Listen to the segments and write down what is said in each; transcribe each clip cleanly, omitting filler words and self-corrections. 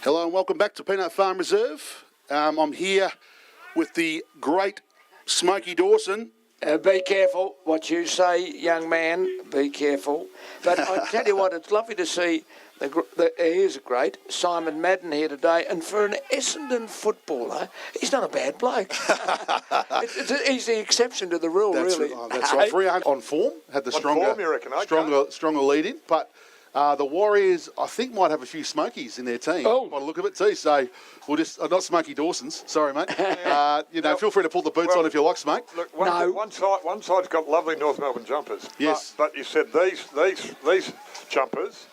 Hello and welcome back to Peanut Farm Reserve. I'm here with the great Smokey Dawson. Be careful what you say, young man. Be careful. But I tell you what, it's lovely to see. He's great Simon Madden here today, and for an Essendon footballer, he's not a bad bloke. He's the exception to the rule, really. That's right. 300 on form, had the stronger lead in, but the Warriors, I think, might have a few Smokies in their team. Oh. By the look of it too. So we'll just not Smokey Dawson's. Sorry, mate. Feel free to pull the boots on if you like, Smoke. Look, one side's got lovely North Melbourne jumpers. Yes, but you said these jumpers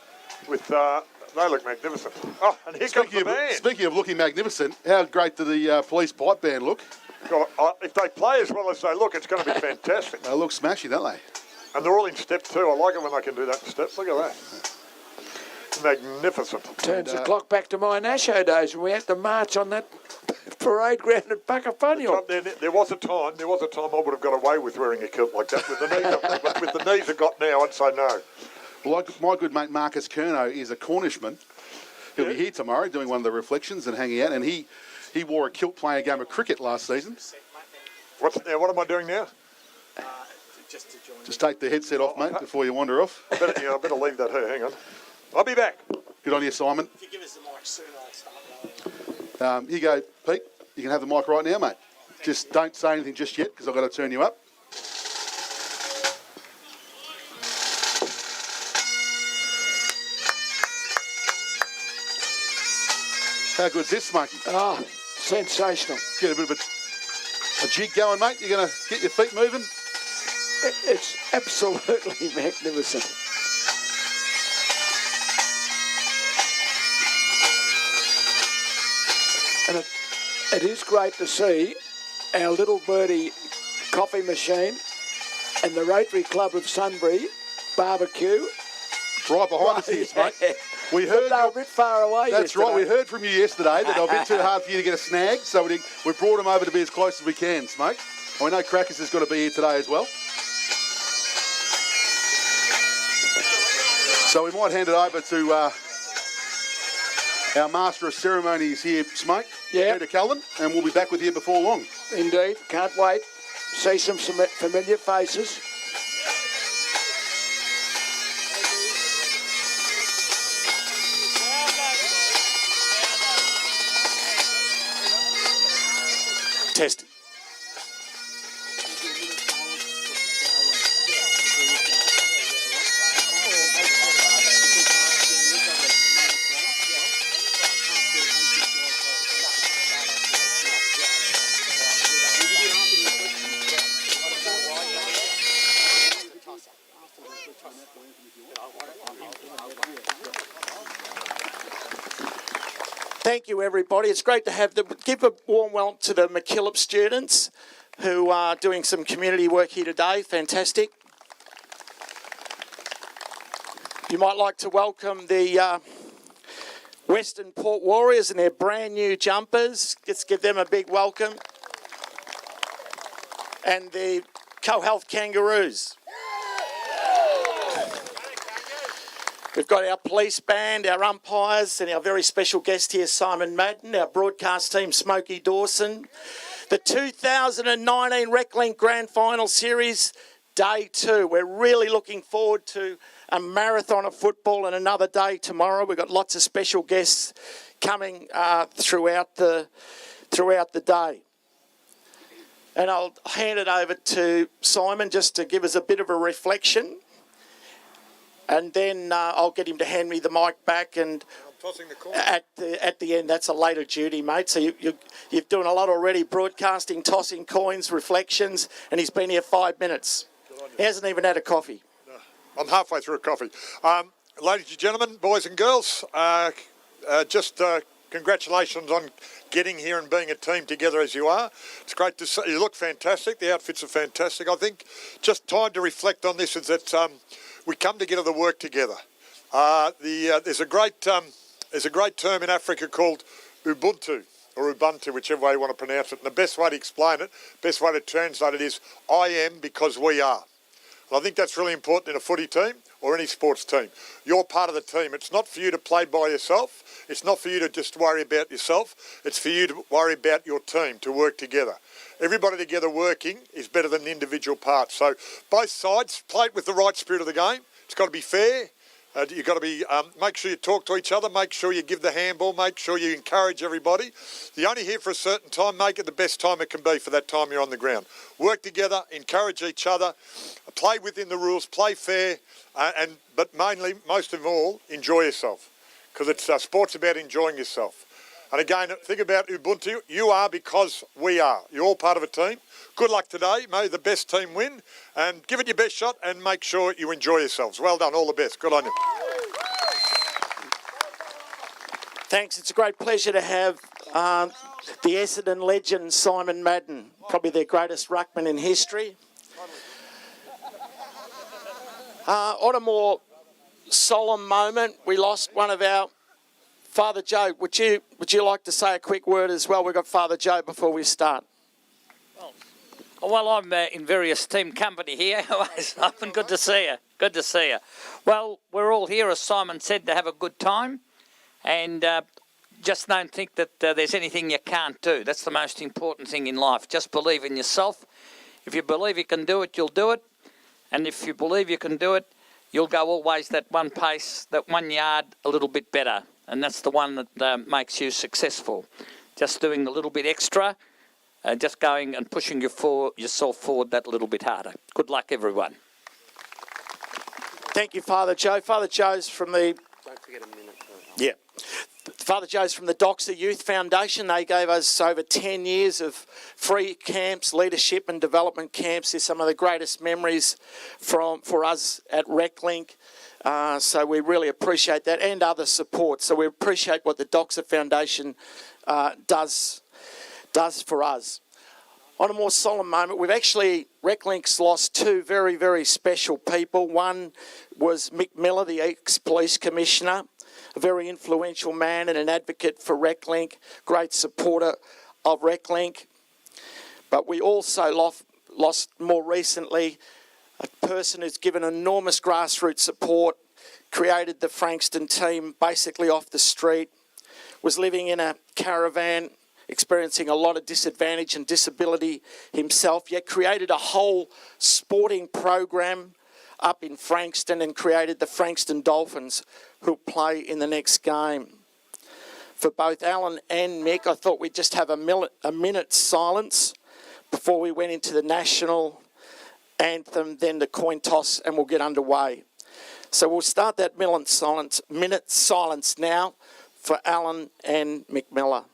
with they look magnificent. Oh, and here comes the band. Speaking of looking magnificent, how great do the police pipe band look? God, if they play as well as they look, it's going to be fantastic. They look smashing, don't they? And they're all in step too. I like it when they can do that in steps. Look at that. Magnificent. Turns the clock back to my Nasho days when we had to march on that parade ground at Buckafunyal. There was a time I would have got away with wearing a kilt like that with the knees up. But with the knees I've got now, I'd say no. Well, my good mate Marcus Curnow is a Cornishman. He'll be here tomorrow doing one of the reflections and hanging out. And he wore a kilt playing a game of cricket last season. What am I doing now? Just take the headset off, mate, before you wander off. I better leave that here. Hang on. I'll be back. Good on you, Simon. If you give us the mic soon, I'll start going. Here you go, Pete. You can have the mic right now, mate. Just don't say anything just yet because I've got to turn you up. How good's this, Smokey? Oh, sensational. Get a bit of a jig going, mate. You're going to get your feet moving. It's absolutely magnificent. And it is great to see our little birdie coffee machine and the Rotary Club of Sunbury barbecue. Right behind us here, mate. We heard they were a bit far away. That's right. We heard from you yesterday that they were a bit too hard for you to get a snag, so we brought them over to be as close as we can, Smoke. And we know Crackers has got to be here today as well. So we might hand it over to our Master of Ceremonies here, Smoke, Peter Cullen, and we'll be back with you before long. Indeed. Can't wait. See some familiar faces. Testing. Thank you, everybody. It's great to have give a warm welcome to the MacKillop students who are doing some community work here today. Fantastic. You might like to welcome the Westernport Warriors in their brand new jumpers. Let's give them a big welcome. And the CoHealth Kangaroos. We've got our police band, our umpires, and our very special guest here, Simon Madden, our broadcast team, Smokey Dawson. The 2019 Reclink Grand Final Series, Day 2. We're really looking forward to a marathon of football and another day tomorrow. We've got lots of special guests coming throughout the day. And I'll hand it over to Simon just to give us a bit of a reflection. And then I'll get him to hand me the mic back, and tossing the coin. At the end, that's a later duty, mate. So you've doing a lot already, broadcasting, tossing coins, reflections, and he's been here 5 minutes. He hasn't even had a coffee. No, I'm halfway through a coffee. Ladies and gentlemen, boys and girls, congratulations on getting here and being a team together as you are. It's great to see you. Look fantastic. The outfits are fantastic. I think just time to reflect on this is that we come together to work together. There's a great term in Africa called Ubuntu, or Ubuntu, whichever way you want to pronounce it. And the best way to explain it, best way to translate it is, I am because we are. And I think that's really important in a footy team. or any sports team. You're part of the team. It's not for you to play by yourself. It's not for you to just worry about yourself. It's for you to worry about your team, to work together. Everybody together working is better than the individual parts. So both sides, play it with the right spirit of the game. It's got to be fair. You've got to be, make sure you talk to each other, make sure you give the handball, make sure you encourage everybody. You're only here for a certain time, make it the best time it can be for that time you're on the ground. Work together, encourage each other, play within the rules, play fair, but mainly, most of all, enjoy yourself. Because it's sport's about enjoying yourself. And again, think about Ubuntu. You are because we are. You're all part of a team. Good luck today. May the best team win. And give it your best shot and make sure you enjoy yourselves. Well done. All the best. Good on you. Thanks. It's a great pleasure to have the Essendon legend Simon Madden, probably their greatest ruckman in history. On a more solemn moment, we lost one of our Father Joe. Would you like to say a quick word as well? We've got Father Joe before we start. Well, I'm in very esteemed company here. Simon, good to see you. Good to see you. Well, we're all here, as Simon said, to have a good time. And just don't think that there's anything you can't do. That's the most important thing in life. Just believe in yourself. If you believe you can do it, you'll do it. And if you believe you can do it, you'll go always that one pace, that 1 yard a little bit better. And that's the one that makes you successful. Just doing a little bit extra, just going and pushing yourself forward that little bit harder. Good luck, everyone. Thank you, Father Joe. Father Joe's from the... Don't forget a minute. Yeah. Father Joe's from the Doxa Youth Foundation. They gave us over 10 years of free camps, leadership and development camps. They're some of the greatest memories for us at Reclink. So we really appreciate that, and other support. So we appreciate what the Doxa Foundation does for us. On a more solemn moment, Reclink's lost two very, very special people. One was Mick Miller, the ex-police commissioner, a very influential man and an advocate for Reclink, great supporter of Reclink. But we also lost more recently a person who's given enormous grassroots support, created the Frankston team basically off the street, was living in a caravan, experiencing a lot of disadvantage and disability himself, yet created a whole sporting program up in Frankston and created the Frankston Dolphins, who'll play in the next game. For both Alan and Mick, I thought we'd just have a minute's silence before we went into the National Anthem, then the coin toss, and we'll get underway. So we'll start that minute silence now for Alan and Mick Miller.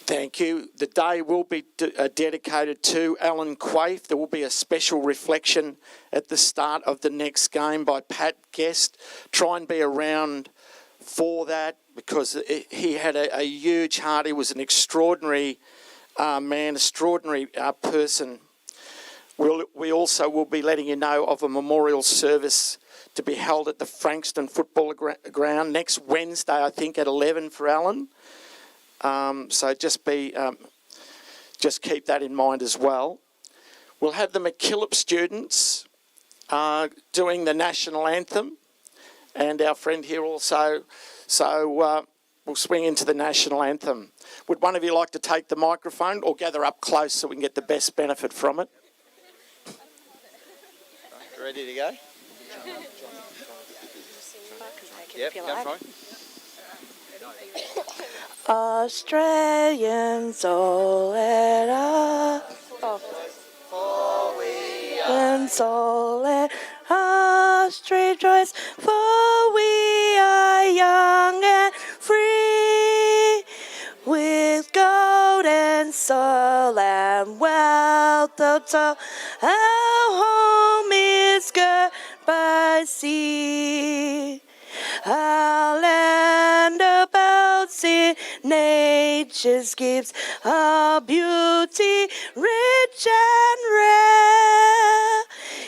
Thank you. The day will be dedicated to Alan Quaife. There will be a special reflection at the start of the next game by Pat Guest. Try and be around for that, because he had a huge heart. He was an extraordinary man, extraordinary person. We also will be letting you know of a memorial service to be held at the Frankston Football Ground next Wednesday, I think, at 11 for Alan. So just keep that in mind as well. We'll have the MacKillop students doing the National Anthem, and our friend here also. So we'll swing into the National Anthem. Would one of you like to take the microphone or gather up close so we can get the best benefit from it? Ready to go? Yep, go for it. Australians all let us. And all let us rejoice, for we are young and free, with gold and soil and wealth of toil. Our home is girt by sea. Our land abounds in nature's gifts, our beauty rich and rare.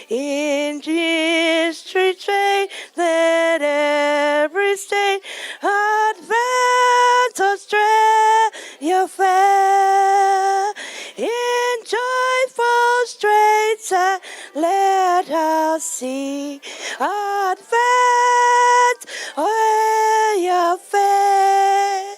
In history trade, let every state advance Australia fair. In joyful straits, let us see advance Australia fair.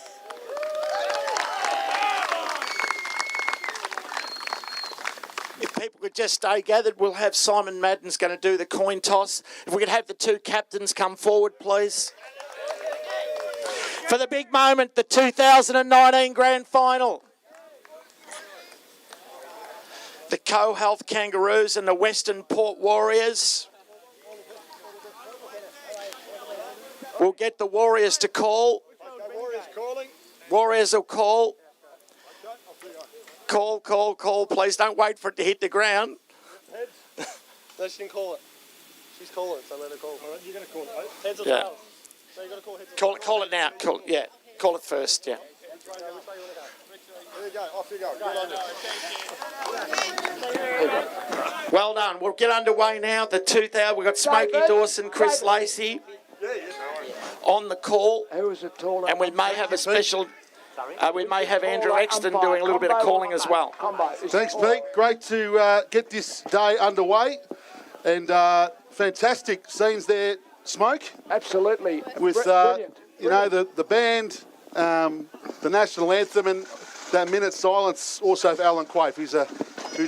If people could just stay gathered, we'll have Simon Madden's going to do the coin toss. If we could have the two captains come forward, please. For the big moment, the 2019 Grand Final. The CoHealth Kangaroos and the Westernport Warriors. We'll get the Warriors to call. Warriors calling. Warriors will call. Call, please. Don't wait for it to hit the ground. Heads. No, she didn't call it. She's calling it, so let her call. All right, you're going to call it. Right? Heads or Yeah. tails? So you've got to call heads or Call it now. Call it first, yeah. There you go. Off you go. Good on you. Well done. We'll get underway now. The 2000. We've got Smokey Dawson, Chris Lacey on the call, Who was it taller? and we may have a special. We may have Andrew Exton doing a little bit of calling as well. Thanks, Pete. Great to get this day underway, and fantastic scenes there, Smoke, Absolutely. with Brilliant. you know the band, the National Anthem, and that minute silence also for Alan Quaife, who's a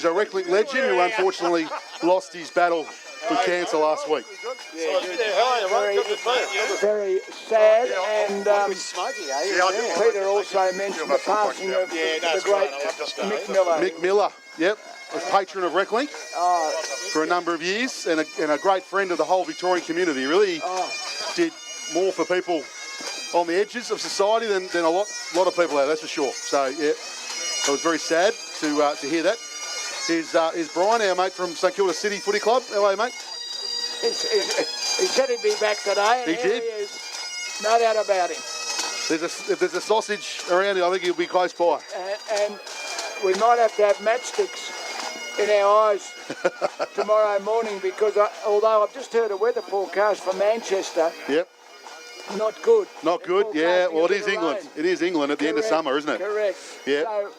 Reclink legend who unfortunately lost his battle with cancer last week. Very sad, and Smoky, eh? Peter also mentioned the passing of the great Mick Miller. Mick Miller, yep, a patron of Reclink for a number of years, and a great friend of the whole Victorian community. Really did more for people on the edges of society than a lot of people have, that's for sure. So yeah, it was very sad to hear that. Is Brian, our mate from St Kilda City Footy Club? How are you, mate? He said he'd be back today, and He here did. he is. No doubt about him. If there's a sausage around here, I think he'll be close by. And we might have to have matchsticks in our eyes tomorrow morning, because although I've just heard a weather forecast for Manchester, Yep. not good. Not They're good, yeah. forecasting Well, a it bit is of England. rain. It is England at the end of Correct, summer, isn't it? Correct. Yeah. So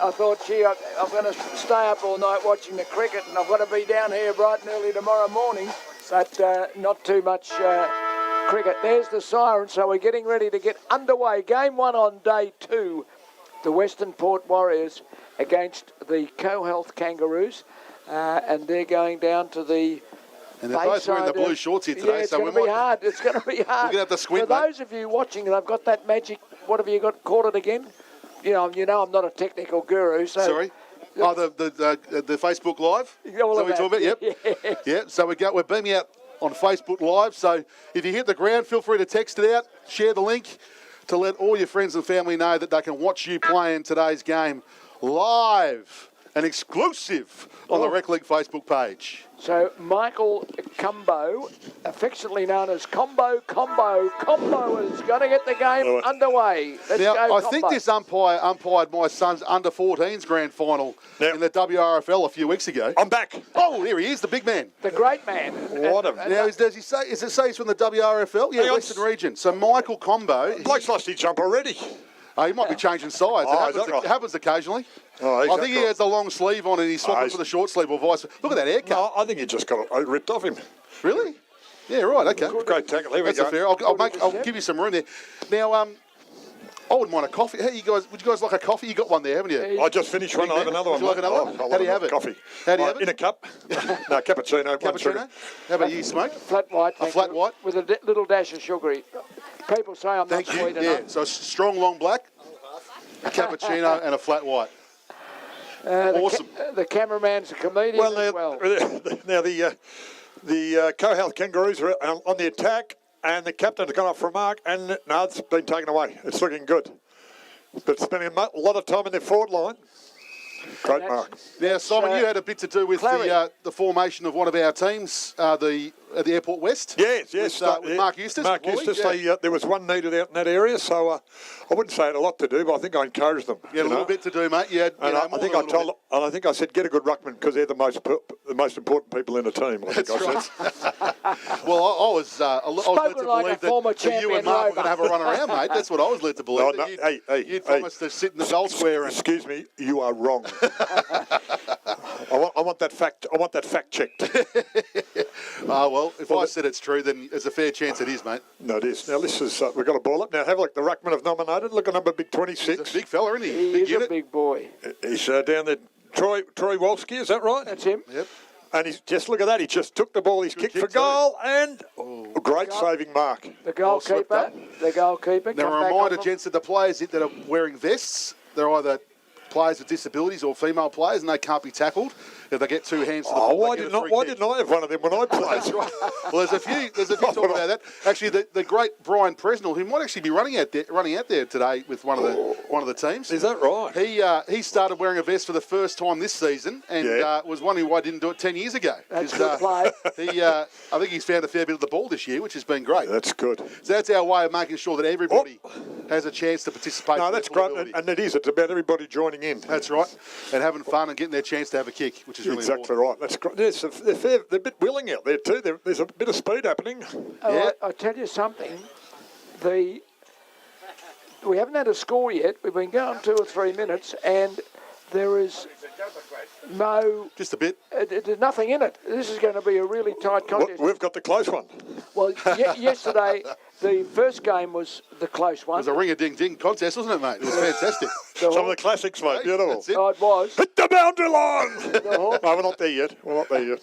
I thought, gee, I'm going to stay up all night watching the cricket, and I've got to be down here bright and early tomorrow morning, but not too much cricket. There's the siren, so we're getting ready to get underway. Game one on day two, the Westernport Warriors against the CoHealth Kangaroos, and they're going down to the... And they're both wearing the blue shorts here today, yeah, it's so going we to be might... hard. It's going to be hard. We're gonna have to squint, For mate. those of you watching, and I've got that magic. What have you got? Call it again. You know, I'm not a technical guru. So Sorry? Oh, the Facebook Live? Is that All what of we're talking about? that. Yep. Yes. Yeah, so we're beaming out on Facebook Live, so if you hit the ground, feel free to text it out, share the link to let all your friends and family know that they can watch you play in today's game live and exclusive on the Reclink Facebook page. So Michael Cumbo, affectionately known as Combo is going to get the game underway. Let's Now, go, I think Combo. this umpire umpired my son's under-14s grand final Now- in the WRFL a few weeks ago. I'm back. Oh, there he is, the big man. The great man. What a... Now, does he say? Is it say he's from the WRFL? Yeah, Hang on. Western Region. So Michael Combo, Bloke's lost his jump already. he might be changing sides. Oh, It is that right? happens occasionally. Oh, he's I think he got- has the long sleeve on and he's swapping he's- for the short sleeve or vice. Look at that haircut. No, I think he just got it ripped off him. Really? Yeah, right. Okay. Great tackle. Here we That's go. a fair. I'll give you some room there. Now, I wouldn't mind a coffee. Hey, you guys, would you guys like a coffee? You got one there, haven't you? I just finished one. I have another Would one. you like another mate. one? I How do you love have it? Coffee. How do you have it? In a cup. No, cappuccino. one Cappuccino? sugar. How about you, Smoke? Flat white. thank flat you, white? with a little dash of sugary. People say I'm Thank not you. sweet Yeah, enough. so strong long black, a cappuccino, and a flat white. Awesome. The cameraman's a comedian as well. Now the CoHealth Kangaroos are on the attack, and the captain's gone off for a mark, and no, it's been taken away. It's looking good. But spending a lot of time in their forward line. Great mark. Now, Simon, you had a bit to do with the formation of one of our teams, at the Airport West. Yes. With Mark Eustace. Mark Eustace. There was one needed out in that area, so I wouldn't say it a lot to do, but I think I encouraged them. You had a little bit to do, mate. You had, I think I said get a good ruckman because they're the most important people in the team. I think I said. Well, I was led to like believe that you and Mark were going to have a run around, mate. That's what I was led to believe. No, you'd promised to sit in the goal square. And excuse me, you are wrong. I want that fact. I want that fact checked. Well, if I said it's true, then there's a fair chance it is, mate. No, it is. Now this is we've got a ball up. Now have a look. The ruckman have nominated. Look at number big 26. He's a big fella, isn't he? He Big is unit. a big boy. He's down there. Troy Wolski, is that right? That's him. Yep. And he's just look at that. He just took the ball. He's kicked for kick, goal and a great saving mark. The goalkeeper. Now, a reminder, gents, that the players that are wearing vests, they're either players with disabilities or female players, and they can't be tackled if they get two hands to the ball. Why didn't I have one of them when I played? That's right. Well, there's a few talking about that. Actually, the great Brian Presnell, who might actually be running out there today with one of the teams. Is that right? He started wearing a vest for the first time this season, and was wondering why I didn't do it 10 years ago. That's good play. I think he's found a fair bit of the ball this year, which has been great. That's good. So that's our way of making sure that everybody has a chance to participate. No, that's great, and it is. It's about everybody joining in. That's right, and having fun and getting their chance to have a kick, which is really exactly important. right. That's great. They're a bit willing out there too. There's a bit of speed happening. I tell you something. We haven't had a score yet. We've been going 2 or 3 minutes, and there is just a bit. There's nothing in it. This is going to be a really tight contest. We've got the close one. Well, yesterday the first game was the close one. It was a ring-a-ding-ding contest, wasn't it, mate? It was fantastic. Some of the classics, mate. Beautiful. That's it. Oh, it was. Hit the boundary line. No, we're not there yet. The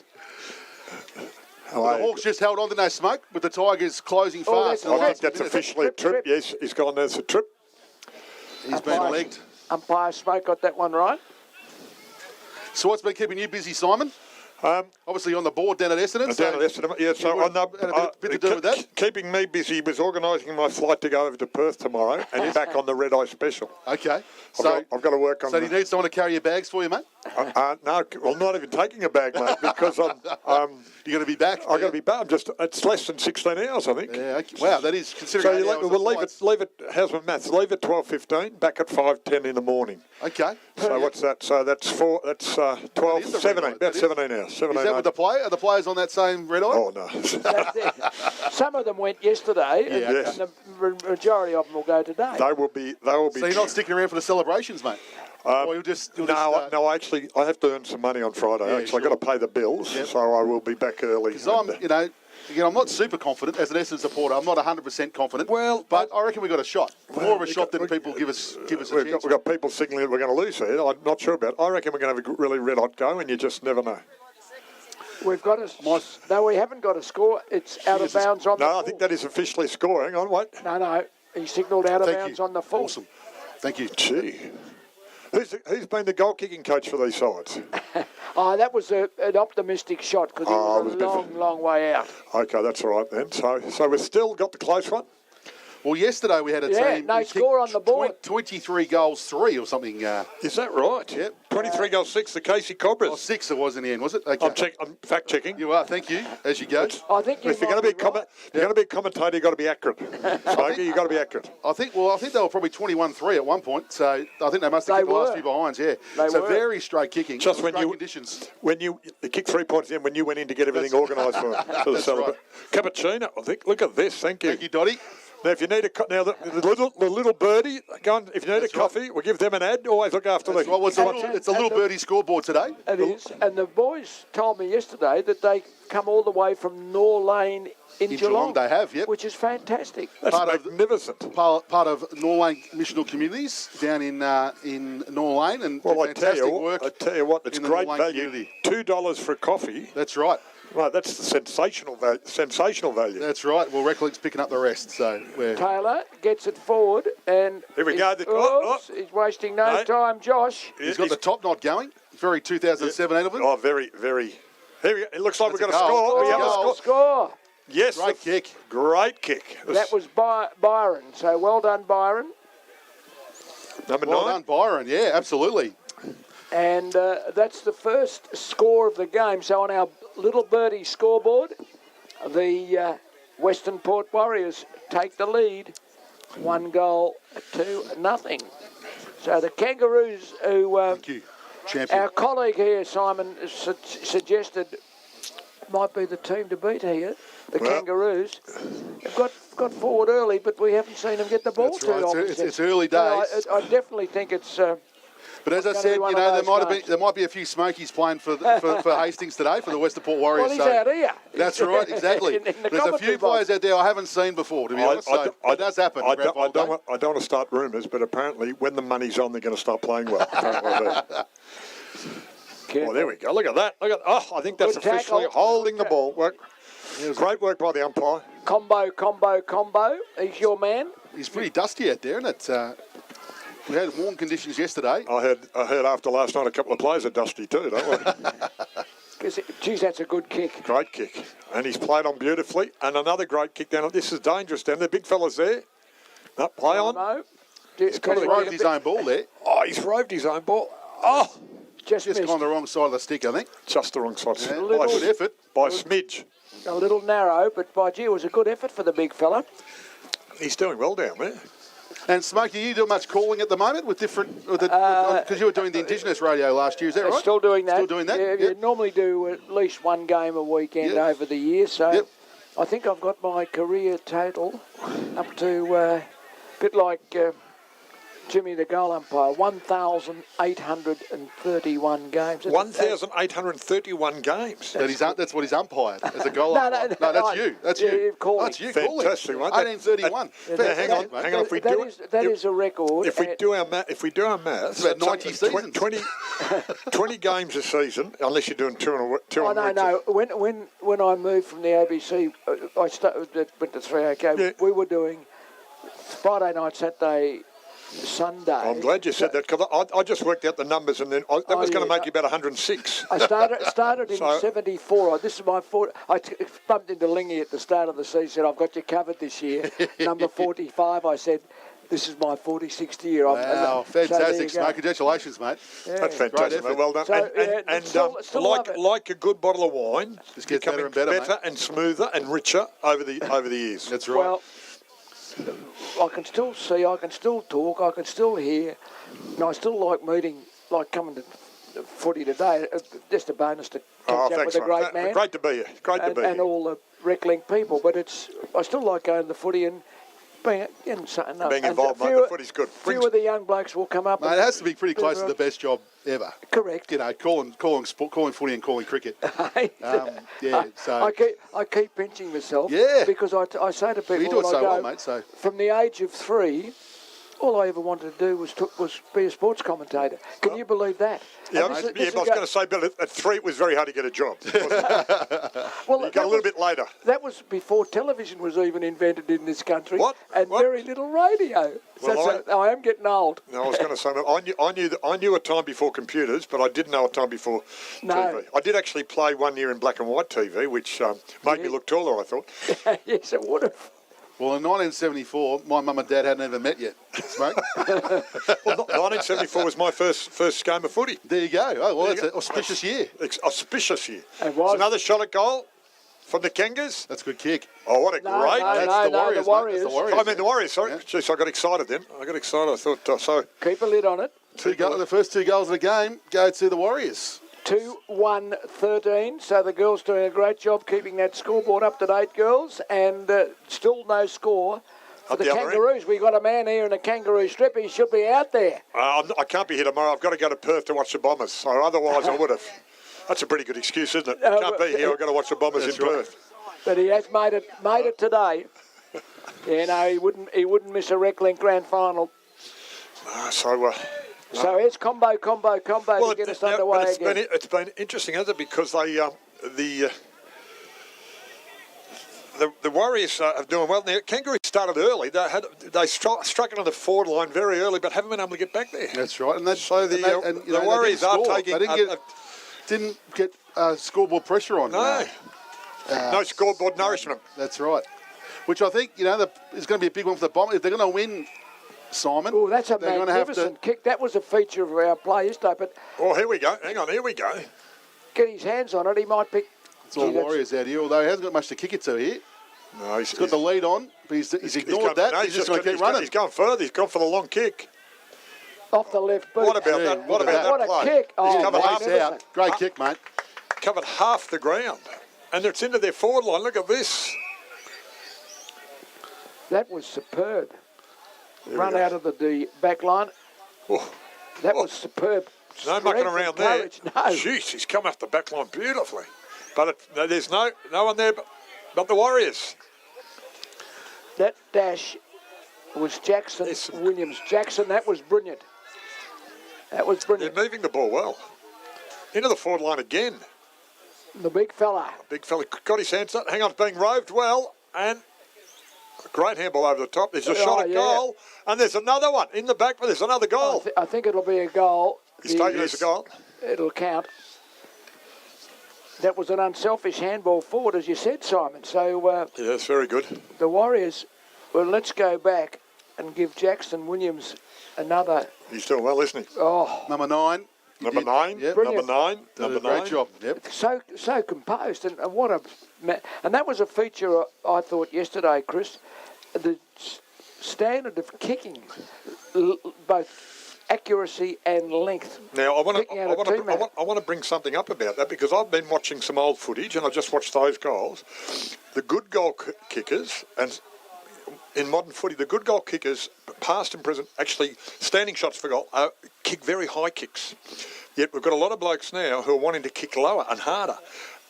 Hawks just held on to no smoke with the Tigers closing fast. I think that's officially a trip. Yes, he's gone. There's a trip. He's been legged. Umpire Smoke got that one right. So what's been keeping you busy, Simon? Obviously on the board down at Essendon. A bit to do with that. Keeping me busy was organising my flight to go over to Perth tomorrow and back on the red eye special. Okay. I've got to work on. So do you need someone to carry your bags for you, mate? No, well, not even taking a bag, mate, because I'm. You're going to be back. I've got to be back. It's less than 16 hours, I think. Yeah. Okay. Wow, that is considering. So we'll leave it. How's my maths? Leave at 12:15. Back at 5:10 in the morning. Okay. So what's that? So that's 12, 17, about 17 hours. 17, is that with the player? Are the players on that same red eye? Oh, no. Some of them went yesterday, and the majority of them will go today. They will be. So you're not sticking around for the celebrations, mate? Or No, actually, I have to earn some money on Friday. Yeah, I've got to pay the bills, so I will be back early. Because I'm not super confident as an Essendon supporter. I'm not 100% confident. Well, but I reckon we got a shot. More of a shot than people give us a chance. We've got people signalling that we're going to lose here. I'm not sure about it. I reckon we're going to have a really red hot go, and you just never know. We've got no, we haven't got a score. It's out of bounds on the full. No, I think that is officially scoring. On wait. No, he signalled out of bounds on the full. Awesome. Thank you. Gee. Who's been the goal kicking coach for these sides? That was an optimistic shot because it was a long way out. Okay, that's all right then. So we've still got the close one. Well, yesterday we had a team. No score on the board. 23 goals, 3 or something. Is that right? Yep. 23 goals, 6, the Casey Cobras. 6 it was in the end, was it? Okay. I'm fact checking. You are, thank you, as you go. I think if you're going to be a commentator, you've got to be accurate. Smokey, you've got to be accurate. I think they were probably 21-3 at one point, so I think they must have kicked the last few behinds, yeah. So very straight kicking. Just when conditions. When you kicked 3 points in, when you went in to get everything organised for the celebration. Right. Cappuccino, I think. Look at this, thank you. Thank you, Dottie. Now, if you need the little birdie, go on, if you need a coffee, we'll give them an ad. Always look after them. Well, it's a little birdie scoreboard today. It is, and the boys told me yesterday that they come all the way from Nor Lane in Geelong. They have, yep. Which is fantastic. That's magnificent. Part of Nor Lane missional communities down in Nor Lane, and I tell fantastic work. I tell you what, it's great value. Community. $2 for a coffee. That's right. Well, that's the sensational value. That's right. Well, Reclink's picking up the rest, so we're... Taylor gets it forward, and Here we go. He's wasting no time, Josh. He's got the top knot going. Very 2017 of it. Oh, very, very. Here we go. It looks like we've got a goal. score. We have a score. Score. Yes. Great kick. Great kick. That was Byron. So well done, Byron. Number Well 9. done, Byron. Yeah, absolutely. And that's the first score of the game. So on our little birdie scoreboard, the Westernport Warriors take the lead, 1-0 So the Kangaroos, who Thank you, champion. our colleague here, Simon, suggested might be the team to beat here, the Kangaroos, have got forward early, but we haven't seen them get the ball That's too right. often. It's early days. So I definitely think it's... But as I gonna said, be one you of know, those there might be a few Smokies playing for Hastings today for the Westernport Warriors. well, he's out here. That's right, exactly. In the There's a commentary few box. players out there I haven't seen before, to be honest. So it does happen. I Grand Final don't day. want to start rumours, but apparently when the money's on, they're going to start playing well. Well, there we go. Look at that. I think that's Good officially tackle. holding the ball. Great work by the umpire. Combo. He's your man. He's pretty dusty out there, isn't it? We had warm conditions yesterday. I heard after last night a couple of players are dusty too, don't we? Geez, that's a good kick. Great kick. And he's played on beautifully. And another great kick down. This is dangerous down there. Big fella's there. No, play on. No. He's roved his own ball there. Oh, he's roved his own ball. Oh, Just Just missed. on the wrong side of the stick, I think. just the wrong side. Yeah, little- good effort. By a smidge. A little narrow, but by gee, it was a good effort for the big fella. He's doing well down there. And Smokey, you do much calling at the moment with different, because you were doing the Indigenous radio last year, is that right? Still doing that. Still doing that? Yeah, Yep. you normally do at least one game a weekend Yep. over the year, so Yep. I think I've got my career total up to a bit like Jimmy the goal umpire, 1,831 games. 1,831 games. That's what he's umpired as a goal No, umpire. no, That's you. That's yeah, you. you've called That's it. you calling. Fantastic, mate. 1831. Hang on, hang on. If we do it, that is a record. if we do our maths, It's about 90 seasons. 20 games a season, unless you're doing two on No. When I moved from the ABC, I went to 3OK. Yeah. We were doing Friday night, Saturday, Sunday. I'm glad you said that because I just worked out the numbers and then that was going to make you about 106. I started in So- 74. This is my I bumped into Lingy at the start of the season. Said, "I've got you covered this year." Number 45. I said, "This is my 46th year." Wow, So there you fantastic, go. Smoke. Congratulations, mate. That's fantastic, effort. mate. Well done. So, and still love it. like a good bottle of wine, Just gets becoming better and better, mate. and smoother and richer over the years. That's right. Well, I can still see, I can still talk, I can still hear, and I still like coming to footy today. Just a bonus to catch up Thanks, with a mate. great man. Great to be here. Great to be and here. all the Reclink people. But I still like going to the footy and being involved, mate. The footy's good. Few of the young blokes will come up. Mate, it has to be pretty close to the best job ever. Correct. You know, calling footy and calling cricket. So I keep pinching myself. Yeah. Because I say to people, Well, you do it when so I go, well, mate. So from the age of 3, all I ever wanted to do was be a sports commentator. Can you believe that? Yeah, And I this was is going to say, Bill, at 3 it was very hard to get a job. Wasn't it? well, You got a little bit later. That was before television was even invented in this country. What? And What? very little radio. Well, I am getting old. No, I was going to say, I knew a time before computers, but I didn't know a time before No. TV. I did actually play 1 year in black and white TV, which made me look taller, I thought. Yes, it would have. well, in 1974, my mum and dad hadn't even met yet. Smoke. Well, 1974 was my first game of footy. There you go. Oh well, There it's you an go. auspicious year. Auspicious year. It was. It's another shot at goal from the Kangaroos. That's a good kick. Oh, what a No, great... no, That's the Warriors, the Warriors. mate. That's the Warriors. I mean, the Warriors, sorry. Yeah. Jeez, I got excited then. I thought, so... Keep a lid on it. The first 2 goals of the game go to the Warriors. 2-1-13. So the girls doing a great job keeping that scoreboard up to date, girls. And still no score for Up the the other end. Kangaroos. We've got a man here in a kangaroo strip. He should be out there. I can't be here tomorrow. I've got to go to Perth to watch the Bombers. So otherwise I would have. That's a pretty good excuse, isn't it? Can't be here. I've got to watch the Bombers in Perth. But he has made it today. Yeah, no, he wouldn't miss a Reclink grand final. So So it's combo to get us underway but again. it's been interesting, hasn't it? Because they the Warriors are doing well. Now, Kangaroos started early. They struck it on the forward line very early, but haven't been able to get back there. That's right. And So the Warriors are taking... Didn't get scoreboard pressure on. No. No scoreboard nourishment. That's right. Which I think, is going to be a big one for the Bombers. If they're going to win, Simon... Oh, that's a they're magnificent kick. That was a feature of our play yesterday, but... Oh, here we go. Hang on, here we go. Get his hands on it, he might pick... It's all Warriors out here, although he hasn't got much to kick it to here. No, he's got the lead on, but he's ignored that. No, he's just going to keep running. He's going further. He's gone for the long kick. Off the left boot. What about that? What about that play? What a kick. He's covered half out. Great kick, mate. Covered half the ground. And it's into their forward line. Look at this. That was superb. Run out of the back line. Oh. That was superb. No mucking around there. No. Jeez, he's come off the back line beautifully. But there's no one there but the Warriors. That dash was Jackson, Williams. Jackson, that was brilliant. That was brilliant. They're moving the ball well. Into the forward line again. The big fella. Big fella got his hands up. Hang on, it's being roved well. And a great handball over the top. There's a shot at goal. And there's another one in the back, but there's another goal. I think it'll be a goal. He's taking it as a goal. It'll count. That was an unselfish handball forward, as you said, Simon. So yes, very good. The Warriors, well, let's go back and give Jackson Williams another. He's doing well, isn't he? Oh, number 9. Number 9. Yep. Number 9. Number 9. Great job. Yep. So composed, and what a and that was a feature I thought yesterday, Chris. The standard of kicking, both accuracy and length. Now, I want to bring something up about that because I've been watching some old footage and I just watched those goals. The good goal kickers, and in modern footy, the good goal kickers, past and present, actually standing shots for goal, kick very high kicks. Yet we've got a lot of blokes now who are wanting to kick lower and harder.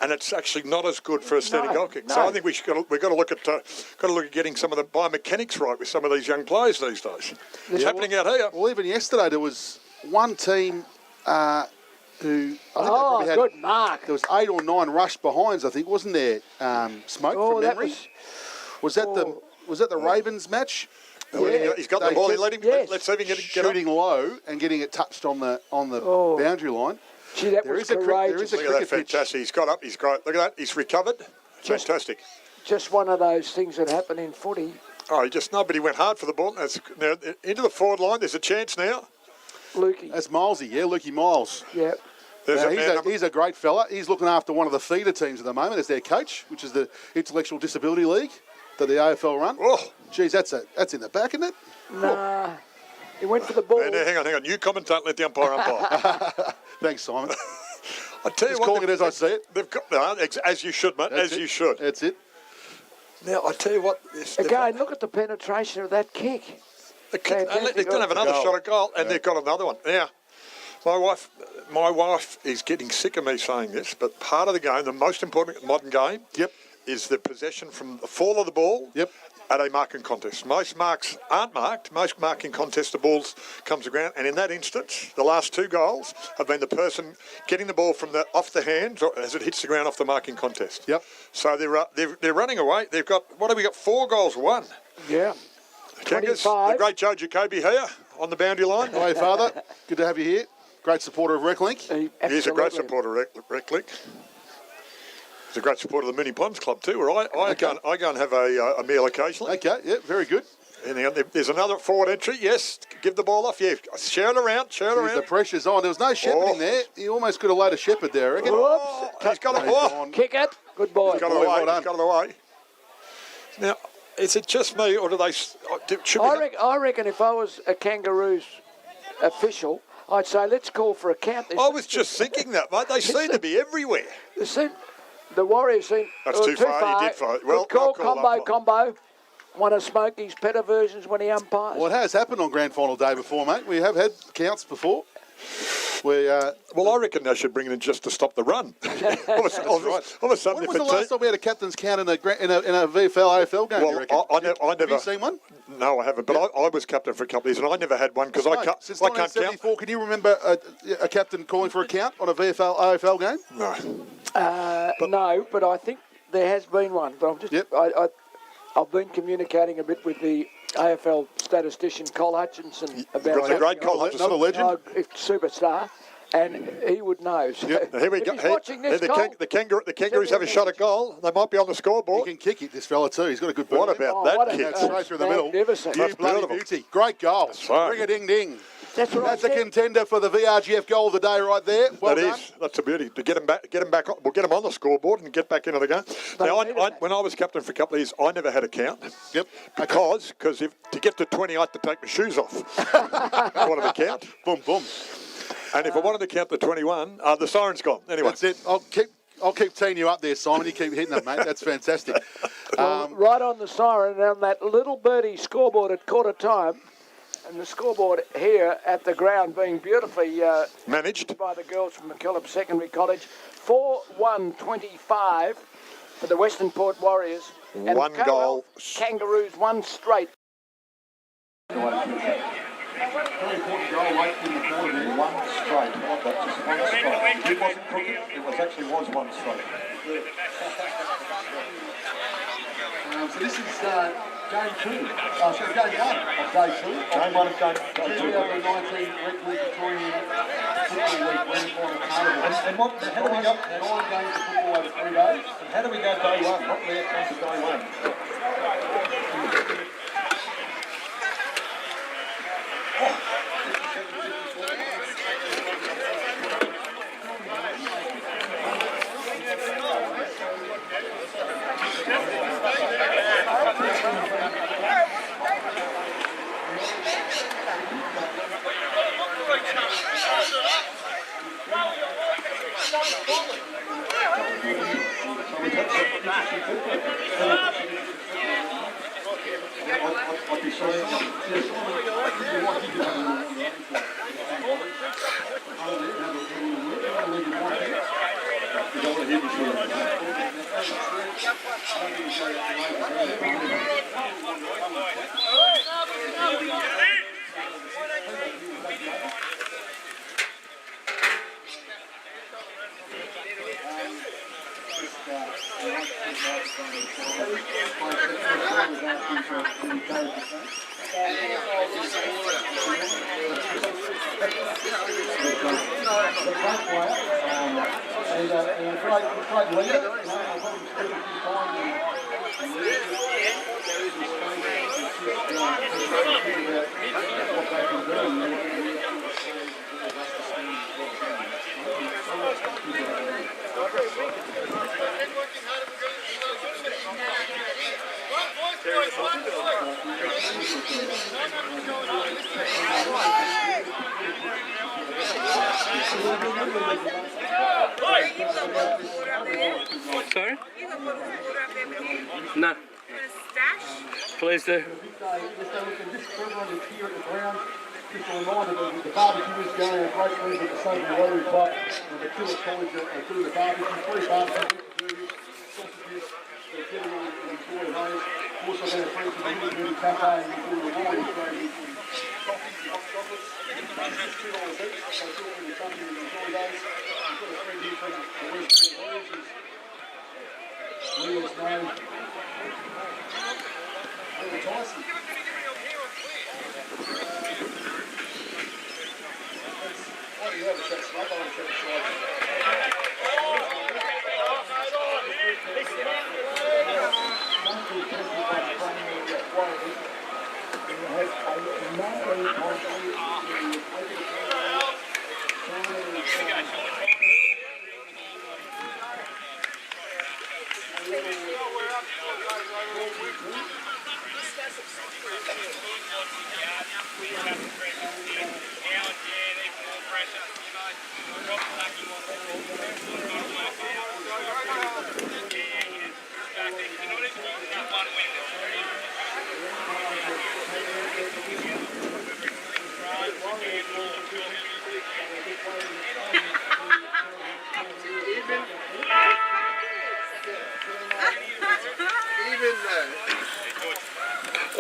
And it's actually not as good for a steady goal kick. So I think we've got to look at getting some of the biomechanics right with some of these young players these days. It's happening out here. Well, even yesterday there was one team who good mark. There was 8 or 9 rush behinds, I think, wasn't there? Smoke from memory. Was that the Ravens match? Yeah. He's got the ball. Let's see if he can get shooting low and getting it touched on the boundary line. Gee, that was courageous. Look at that, fantastic. He's got up, he's great. Look at that, he's recovered. Fantastic. Just one of those things that happen in footy. Oh, nobody went hard for the ball. Now, into the forward line, there's a chance now. Lukey. That's Milesy, Lukey Miles. Yeah. He's a great fella. He's looking after one of the feeder teams at the moment as their coach, which is the Intellectual Disability League that the AFL run. Oh. Geez, that's in the back, isn't it? Nah. He went for the ball. Hang on. You commentate, let the umpire. Thanks, Simon. I tell you what, calling it as I see it. They've got as you should, mate. You should. That's it. Now I tell you what. Again, look at the penetration of that kick. They don't have another shot at goal, and they've got another one. Now, my wife is getting sick of me saying this, but part of the game, the most important modern game, is the possession from the fall of the ball. Yep. At a marking contest. Most marks aren't marked. Most marking contests, the ball comes to ground. And in that instance, the last 2 goals have been the person getting the ball from off the hands as it hits the ground off the marking contest. Yep. So they're running away. They've got, what have we got, 4 goals, 1. Yeah. Kangas, the great Joe Jacoby here on the boundary line. Hi, Father. Good to have you here. Great supporter of Reclink. He's a great supporter of Reclink. He's a great supporter of the Mooney Ponds Club too, where I go and have a meal occasionally. Okay, yeah, very good. And there's another forward entry, yes. Give the ball off, yeah. Share it around. The pressure's on. There was no shepherding there. He almost could have laid a shepherd there, I reckon. He's got a ball. Kick it. Good boy. He's got it away. Now, is it just me, or do they... I reckon if I was a Kangaroos official, I'd say, let's call for a count. I was just thinking that, mate. They seem to be everywhere. The Warriors seem... That's too far. You did fire. Well, good call, combo. One of Smokey's pet versions when he umpires. Well, it has happened on grand final day before, mate. We have had counts before. Well, I reckon they should bring it in just to stop the run. All of a sudden, when was the last time we had a captain's count in a VFL AFL game? Well, I never. Have you seen one? No, I haven't. But I was captain for a couple of years, and I never had one because I can't. Since 1974, can you remember a captain calling for a count on a VFL AFL game? No. No, but I think there has been one, but I'm just Yep. I've been communicating a bit with the AFL statistician Col Hutchinson about The great Col Hutchinson. Another legend. Superstar, and he would know. So Yep. Here we if go. he's watching this, the, Col, the Kangaroos have a shot at goal. They might be on the He scoreboard. can kick it, this fella too. He's got a good boot. What about that what a- kick? That's straight through the middle. magnificent. You That's bloody beautiful. beauty. Great goal. right. Ring a ding ding. That's what That's I a said. contender for the VRGF goal of the day right there. Well That done. is. That's a beauty. To get them back, we'll get them on the scoreboard and get back into the game. Now, when I was captain for a couple of years, I never had a count. Yep. Because to get to 20, I had to take my shoes off. I wanted to count. Boom, boom. And if I wanted to count to 21, the siren's gone. Anyway. That's it. I'll keep teeing you up there, Simon. You keep hitting them, mate. That's fantastic. Right on the siren, and on that little birdie scoreboard at quarter time, and the scoreboard here at the ground being beautifully Managed. by the girls from McKillop Secondary College. 4-1-25 for the Westernport Warriors. And One the goal. Kangaroos, one straight. Very important goal late in the quarter there, one straight. I like that, just one straight. It wasn't crooked, it actually was one straight. So this is game 2, game 1 of day 2. Game 1 of day 2. 2019 Reclink Victorian Football League Grand Final Carnival. And how do we go? 9 games of football over 3 days. And how do we go day 1? What were the outcomes of day 1? Sorry? No. Please do. Just everyone is here at the ground. Just a reminder that the barbecue is going, a great move at the Southern Rotary Club and the Killer College are doing the barbecue, free barbecue, sausages, they're getting all enjoy those. Also going to free for the Little Beauty Cafe and we're doing the Warriors game. Coffee, hot chocolates, just $2 each, so feel free to come in and enjoy those. We've got a friend here from the Westernport Warriors, Leah's name. Leah Tyson. Why do you have a chat, Smoke? I want to chat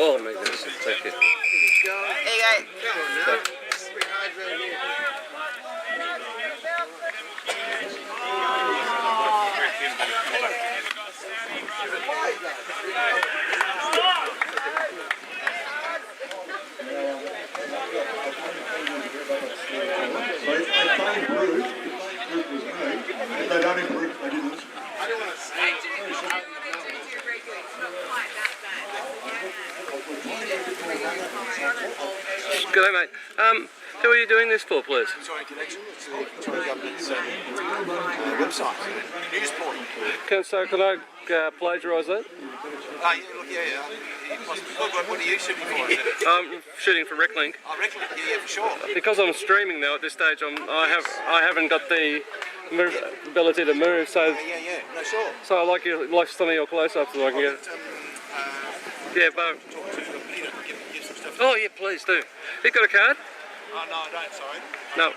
Oh, magnificent. Thank you. They don't improve, they didn't. G'day, mate. Who are you doing this for, please? Victorian Connection, it's the Victorian Government's website, news portal. Can I plagiarise that? What are you shooting for? Is it? I'm shooting for Reclink. Oh, Reclink, yeah, for sure. Because I'm streaming now at this stage, I haven't got the ability to move, so Yeah, no, sure. so I like some of your close-ups if I can get. Yeah, but. Talk to Peter, give some stuff. Oh yeah, please do. You got a card? Oh, no, I don't, sorry. No.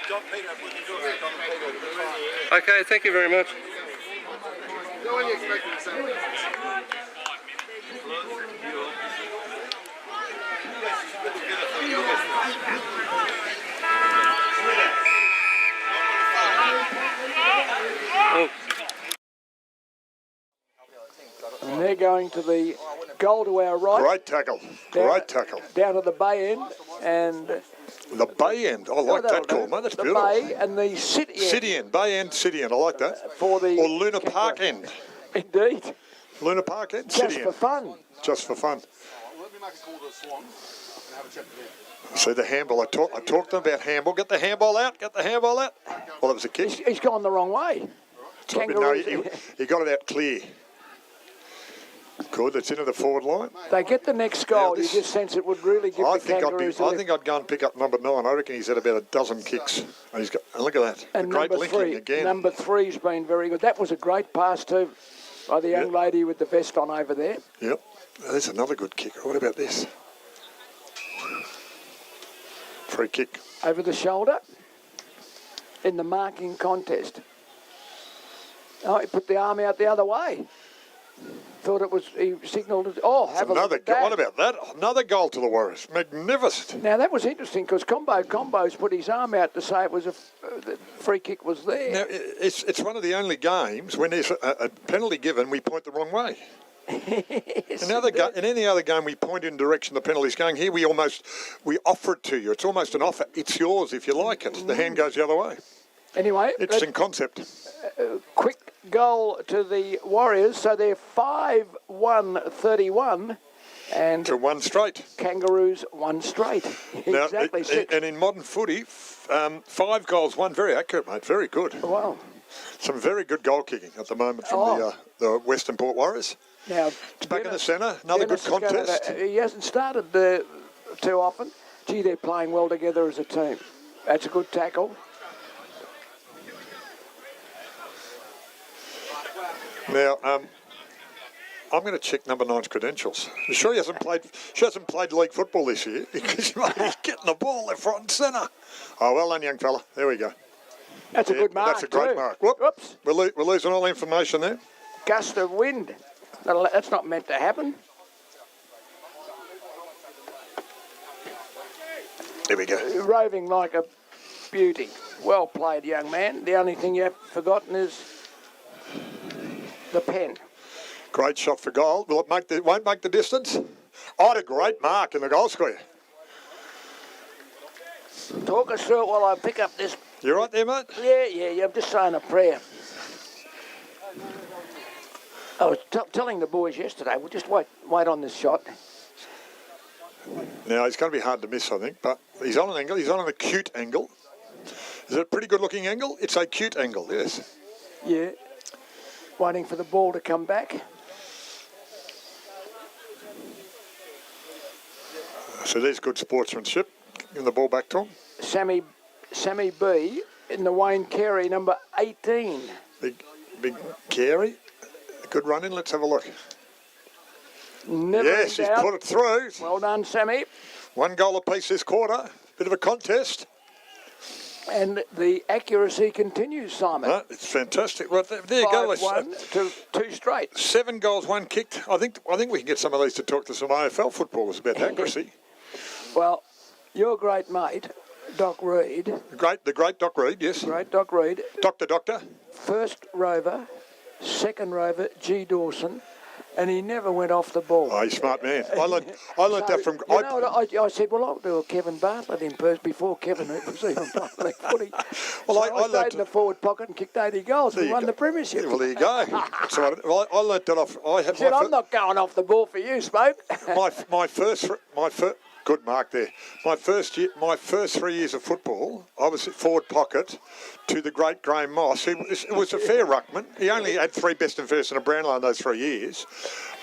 John Peter, we can do it. John Peter. Okay, thank you very much. No one you expected to say. Oh. And they're going to the goal to our right. Great tackle, great tackle. Down to the bay end and The bay end, I like that call, mate, that's the beautiful. bay and the city end. City end, bay end, city end, I like that. For the Or Luna Park end. Indeed. Luna Park end, Just city for end. fun. Just for fun. Let me make a call to the Swans and have a chat to them. See the handball, I talked to them about handball. Get the handball out, get the handball out. Well, it was a kick. He's gone the wrong way. No, Kangaroos, he got it out clear. Good, it's into the forward line. they get the next goal. this- You just sense it would really give I the think Kangaroos a I lift. think I'd go and pick up number 9. I reckon he's had about a dozen kicks. And he's got, and look at that, And the great number linking three, again. number three's been very good. That was a great pass too by the young lady with the vest on over there. Yep, there's another good kick. What about this? Free kick. Over the shoulder in the marking contest. Oh, he put the arm out the other way. Thought it was, he signalled it. Oh, have a look Another at that. What about that? Another goal to the Warriors. Magnificent. Now, that was interesting because Combos put his arm out to say it was the free kick was there. Now, it's one of the only games when there's a penalty given, we point the wrong way. Yes, In any other game, we point in direction the penalty's going. Here, we offer it to you. It's almost an offer. It's yours if you like it. The hand goes the other way. Anyway, Interesting concept. quick goal to the Warriors. So they're 5-1-31 and To one straight. Kangaroos one straight. Now, Exactly six. And in modern footy, 5 goals, 1 very accurate, mate. Very good. Wow. Some very good goal kicking at the moment from the Westernport Warriors. Now, It's back in the centre. Another good contest. He hasn't started too often. Gee, they're playing well together as a team. That's a good tackle. Now, I'm going to check number 9's credentials. You sure he hasn't played? She hasn't played league football this year because he's getting the ball left, right, and centre. Oh, well done, young fella. There we go. That's a good mark. That's a great too. mark. Whoop. Whoops. We're losing all the information there. Gust of wind. That's not meant to happen. There we go. Roving like a beauty. Well played, young man. The only thing you've forgotten is the pen. Great shot for goal. Will it won't make the distance? Oh, what a great mark in the goal square. Talk us through it while I pick up this. You right there, mate? Yeah. I'm just saying a prayer. I was telling the boys yesterday, we'll just wait on this shot. Now, it's going to be hard to miss, I think, but he's on an angle. He's on an acute angle. Is it a pretty good-looking angle? It's a cute angle, yes. Yeah. Waiting for the ball to come back. So there's good sportsmanship. Give the ball back to him. Sammy B in the Wayne Carey, number 18. Big Carey. Good run in. Let's have a look. Never Yes, in he's doubt. put it through. Well done, Sammy. 1 goal apiece this quarter. Bit of a contest. And the accuracy continues, Simon. It's fantastic. Right there you go. 5-1 to 2 straight. 7 goals, 1 kicked. I think we can get some of these to talk to some AFL footballers about accuracy. Well, your great mate, Doc Reed. The great Doc Reed, yes. Great Doc Reed. Doctor. First rover, second rover, G. Dawson, and he never went off the ball. Oh, he's a smart man. I learned that from... You know what, I said, well, I'll do a Kevin Bartlett in person before Kevin was even playing footy. Well, so I I stayed in the forward pocket and kicked 80 goals. We won the premiership. Well, there you go. So I learnt that off... I said, I'm not going off the ball for you, Smoke. my first... Good mark there. My first 3 years of football, I was at forward pocket to the great Graham Moss. It was a fair ruckman. He only had 3 best and first and a Brownlow in those 3 years.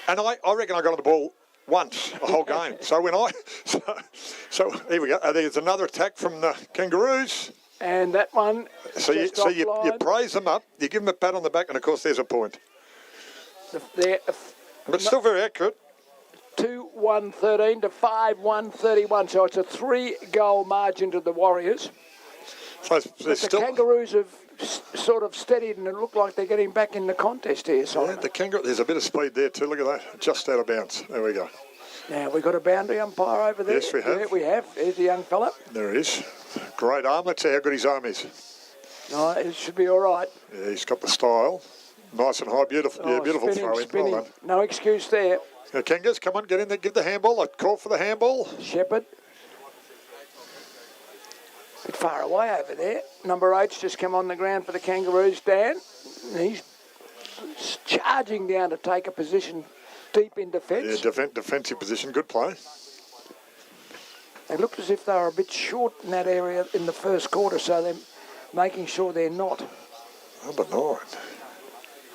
And I reckon I got on the ball once, a whole game. So when so here we go. There's another attack from the Kangaroos. And that one, So you praise them up, you give them a pat on the back, and of course there's a point. But still very accurate. 2-1-13 to 5-1-31. So it's a 3-goal margin to the Warriors. So The Kangaroos have sort of steadied and it looked like they're getting back in the contest here, Simon. Yeah, the Kangaroo, there's a bit of speed there too. Look at that. Just out of bounds. There we go. Now, we've got a boundary umpire over there. Yes, we have. Yeah, we have. There's the young fella. There he is. Great arm. Let's see how good his arm is. No, it should be all right. Yeah, he's got the style. Nice and high. Beautiful. Yeah, beautiful throw in. Spinning. Well done. No excuse there. Now, Kangas, come on, get in there. Give the handball. I call for the handball. Shepherd. Bit far away over there. Number 8's just come on the ground for the Kangaroos, Dan. He's charging down to take a position deep in defence. Yeah, defensive position. Good play. They looked as if they were a bit short in that area in the first quarter, so they're making sure they're not. Number 9.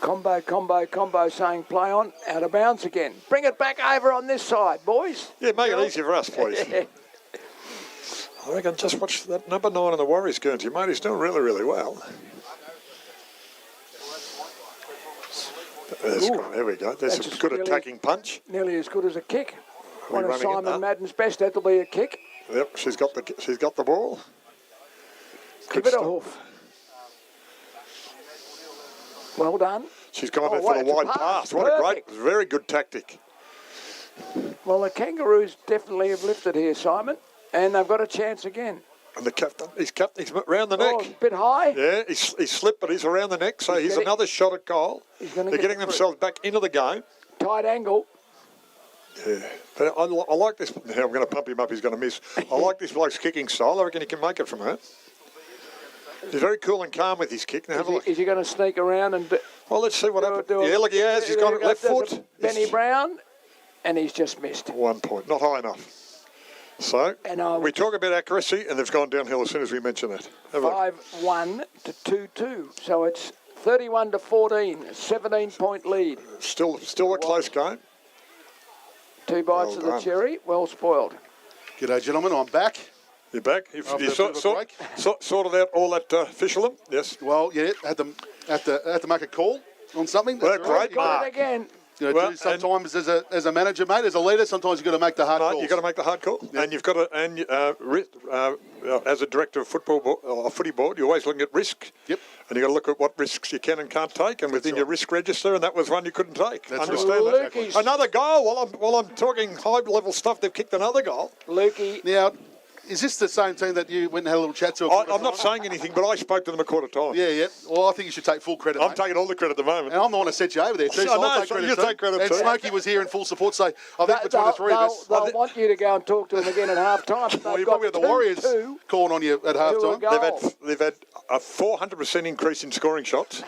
Combo saying play on, out of bounds again. Bring it back over on this side, boys. Yeah, make it easy for us, please. I reckon just watch that number 9 in the Warriors, Guernsey, mate. He's doing really, really well. There we go. There's a good attacking punch. Nearly as good as a kick. One of running it? Simon Madden's best. That'll be a kick. Yep, she's got the ball. Give it a hoof. Well done. She's gone in for the wide pass. What a very good tactic. Well, the Kangaroos definitely have lifted here, Simon, and they've got a chance again. And the captain, he's around the neck. Oh, a bit high. Yeah, he slipped, but he's around the neck, so he's another shot at goal. They're getting themselves back into the game. Tight angle. Yeah, but I like this. Now I'm going to pump him up. He's going to miss. I like this bloke's kicking style. I reckon he can make it from that. He's very cool and calm with his kick. Now have a look. Is he going to sneak around and... Well, let's see what happens. Yeah, look, he has. He's got it left foot. Benny Brown, and he's just missed. 1 point. Not high enough. So, we talk about accuracy, and they've gone downhill as soon as we mention that. 5-1 to 2-2. So it's 31 to 14, a 17-point lead. Still a close game. 2 bites of the cherry, well spoiled. G'day, gentlemen. I'm back. You're back. You sorted out all that fisherman? Yes. Well, yeah, had to make a call on something. Well, great mark. Again. You know, sometimes as a manager, mate, as a leader, sometimes you've got to make the hard calls. You've got to make the hard call. Yep. And you've got to, as a director of footy board, you're always looking at risk. Yep. And you've got to look at what risks you can and can't take, and within your risk register, and that was one you couldn't take. Understand that? Another goal. While I'm talking high-level stuff, they've kicked another goal. Lukey. Now, is this the same team that you went and had a little chat to? I'm not saying anything, but I spoke to them a quarter time. Yeah. Well, I think you should take full credit. I'm taking all the credit at the moment. And I'm the one that set you over there too. So I'll take credit. You take credit too. And Smokey was here in full support, so I think between the three of us, they'll want you to go and talk to them again at half time. Well, you probably had the Warriors calling on you at half time. They've had a 400% increase in scoring shots.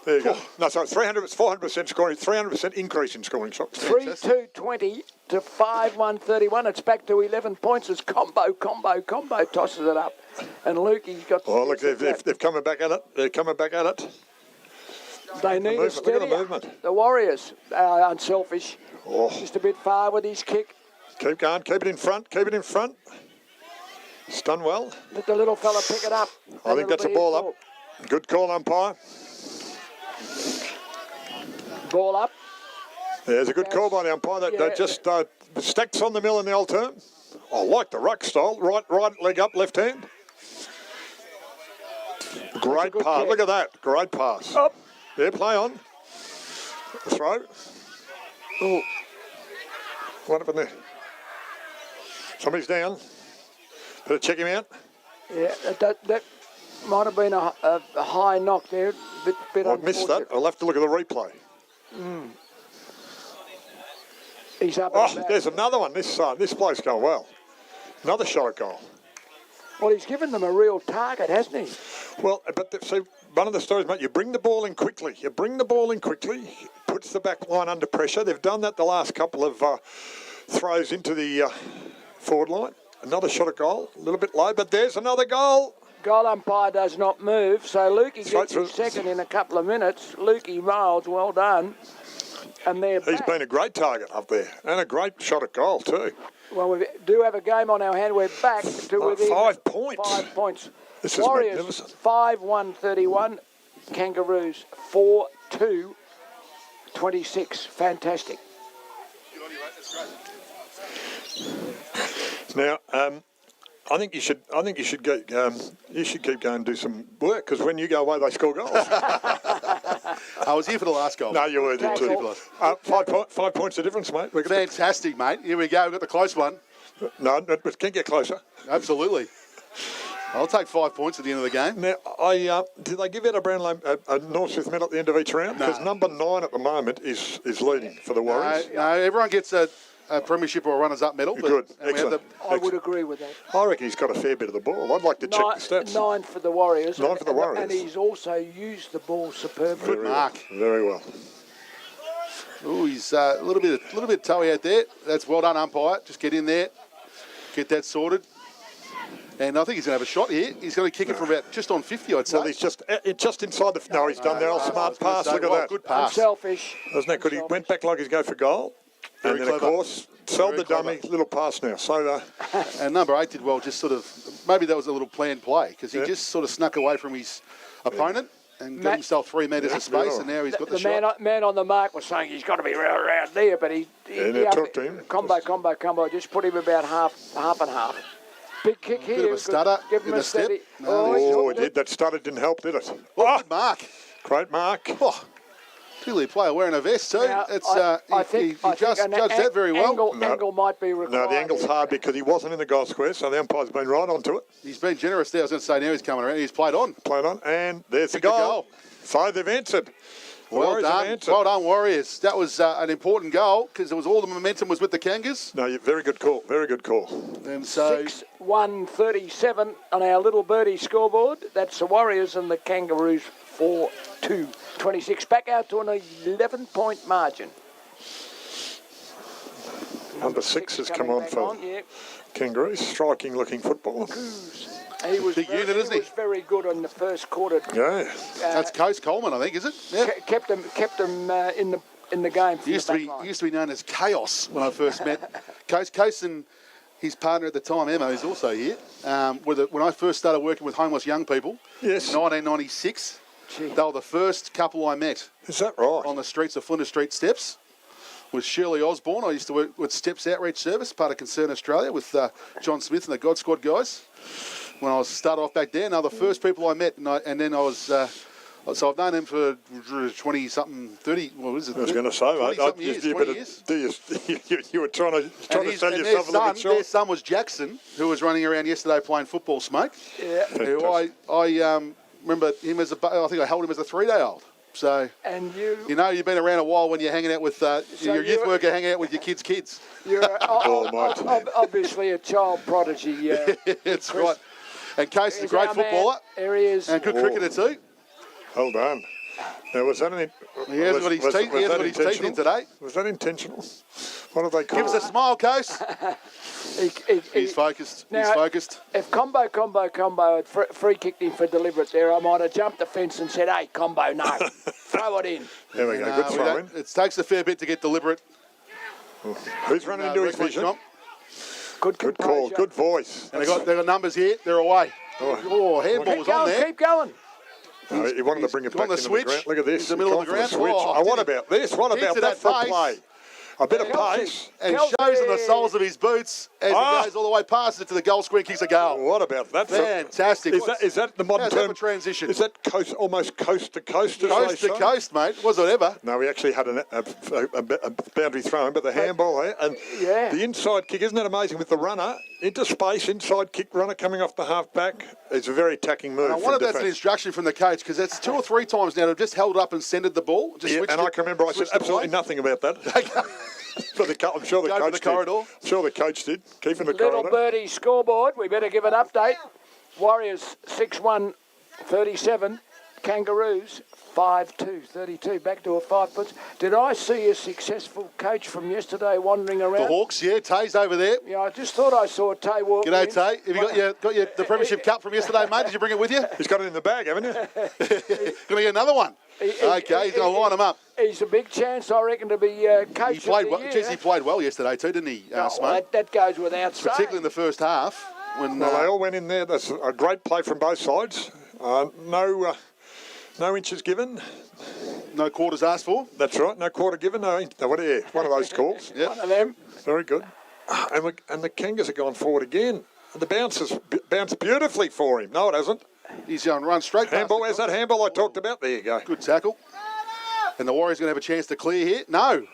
There you go. No, sorry, 400% scoring, 300% increase in scoring shots. 3-2-20 to 5-1-31. It's back to 11 points as combo tosses it up. And Lukey's got... Oh, look, they've coming back at it. They're coming back at it. They need a steady. The Warriors are unselfish. Oh. Just a bit far with his kick. Keep going. Keep it in front. Keep it in front. It's done well. Let the little fella pick it up. I think that's a ball up. Good call, umpire. Ball up. There's a good call by the umpire. They just stacks on the mill in the old term. I like the ruck style. Right leg up, left hand. Great pass. Kick. Look at that. Great pass. Up. There, play on. Throw. Oh. What happened there? Somebody's down. Better check him out. Yeah, Might have been a high knock there. Bit I missed that. I'll have to look at the replay. He's up. Oh, there's another one. This bloke's going well. Another shot at goal. Well, he's given them a real target, hasn't he? Well, but see, one of the stories, mate, you bring the ball in quickly. Puts the back line under pressure. They've done that the last couple of throws into the forward line. Another shot at goal, a little bit low, but there's another goal. Goal umpire does not move, so Lukey gets his second in a couple of minutes. Lukey Miles, well done. And he's been a great target up there, and a great shot at goal too. Well, we do have a game on our hand. We're back to within 5 points. 5 points. This is Warriors magnificent. 5-1-31. Kangaroos 4-2-26. Fantastic. Now, I think you should keep going and do some work, because when you go away, they score goals. I was here for the last goal. No, you were there too. 5 points of difference, mate. Fantastic, mate. Here we go. We've got the close one. No, but can get closer. Absolutely. I'll take 5 points at the end of the game. Now, did they give out a North Smith medal at the end of each round? Because number 9 at the moment is leading for the Warriors. No, everyone gets a premiership or a runners-up medal. Good, excellent. I would agree with that. I reckon he's got a fair bit of the ball. I'd like to check the stats. 9 for the Warriors. 9 for the Warriors. And he's also used the ball superbly. Good mark. Very well. Oh, he's a little bit toey out there. That's well done, umpire. Just get in there, get that sorted. And I think he's going to have a shot here. He's going to kick it from about just on 50, I'd say. Well, he's just inside the... No, he's done that. Smart pass. Look at that. Good pass. Unselfish. Wasn't that good? He went back like he's going for goal. Very and then, clever. of course, sold the Very dummy. Little pass now. So, and number 8 did well, just sort of... Maybe that was a little planned play, because he just sort of snuck away from his opponent and got himself 3 metres of space, and now he's got the shot. The man on the mark was saying he's got to be around there, but he talked to him. Combo. Just put him about half and half. Big kick here. Bit of a stutter Give him in a the step. steady. Oh, he did. That stutter didn't help, did it? Oh, good mark. Great mark. Oh, particularly a player wearing a vest too. Now, It's, I think he judged that very well. Angle might be required. No, the angle's hard because he wasn't in the goal square, so the umpire's been right onto it. He's been generous there. I was going to say now he's coming around. He's played on. And there's the Kicked the goal. goal. So they've answered. The Well Warriors have done. answered. Well done, Warriors. That was an important goal because it was all the momentum was with the Kangas. No, very good call. Very good call. And so 6-1-37 on our little birdie scoreboard. That's the Warriors and the Kangaroos 4-2-26. Back out to an 11-point margin. Number 6 has come on for Kangaroos. Striking looking footballer. He was Big unit, isn't he? was very good in the first quarter. Yeah. that's Coast Coleman, I think, is it? Yeah. Kept them in the game. He used to be known as Chaos when I first met Coast and his partner at the time, Emma, who's also here. When I first started working with homeless young people, Yes. in 1996, they were the first couple I met Is that right? on the streets of Flinders Street Steps. With Shirley Osborne. I used to work with Steps Outreach Service, part of Concern Australia, with John Smith and the God Squad guys. When I started off back there, they were the first people I met, and then I was. So I've known them for 20-something, 30. What is it? I was going to say, mate. 20 years. You were trying to sell yourself a little bit short. Their son was Jackson, who was running around yesterday playing football, Smoke. Yeah. Who I remember him as I think I held him as a 3-day-old. So, and you know, you've been around a while when you're hanging out with your youth worker, hanging out with your kids' kids. You're obviously a child prodigy. That's right. And Case is a great footballer. There he is. And good cricketer too. Well done. Now, was that He has got his teeth in today. Was that intentional? What do they call Give us a smile, Case. He's focused. Now, He's focused. If Combo had free kicked him for deliberate there, I might have jumped the fence and said, "Hey, Combo, no, throw it in." There we go. Good throw in. It takes a fair bit to get deliberate. Who's running into his vision? Good call. Good voice. And they got numbers here. They're away. Oh, handball was on there. Keep going. No, he wanted to bring it back into the ground. Look at this. He's in the middle of the ground. Switch. What about this? What about that for play? A bit of pace. And shows in the soles of his boots as he goes all the way past it to the goal square, kicks a goal. What about that? Fantastic. Is that the modern term? Transition. Is that almost coast to coast? Coast to coast, mate. Was it ever? No, we actually had a boundary throw in, but the handball there. And the inside kick, isn't that amazing? With the runner, into space, inside kick runner coming off the half-back. It's a very attacking move. I wonder if that's an instruction from the coach, because that's 2 or 3 times now they've just held up and centred the ball. Just and I can remember I said absolutely nothing about that. I'm sure the coach did. I'm sure the coach did. Keeping the corridor. Little birdie scoreboard. We better give an update. Warriors 6-1, 37. Kangaroos 5-2, 32. Back to a 5 puts. Did I see a successful coach from yesterday wandering around? The Hawks, yeah. Tay's over there. Yeah, I just thought I saw Tay walk. G'day, Tay. Have you got your the Premiership Cup from yesterday, mate? Did you bring it with you? He's got it in the bag, haven't you? Going to get another one. Okay, he's going to line them up. He's a big chance, I reckon, to be coach. He played well. Year. Geez, he played well yesterday too, didn't he, Smoke? That goes without saying. Particularly in the first half. When they all went in there. That's a great play from both sides. No inches given. No quarters asked for. That's right. No quarter given. No, one of those calls. Yep. One of them. Very good. And the Kangas have gone forward again. And the bounce has bounced beautifully for him. No, it hasn't. He's going to run straight past. Handball. Where's that handball I talked about? There you go. Good tackle. And the Warriors going to have a chance to clear here. No.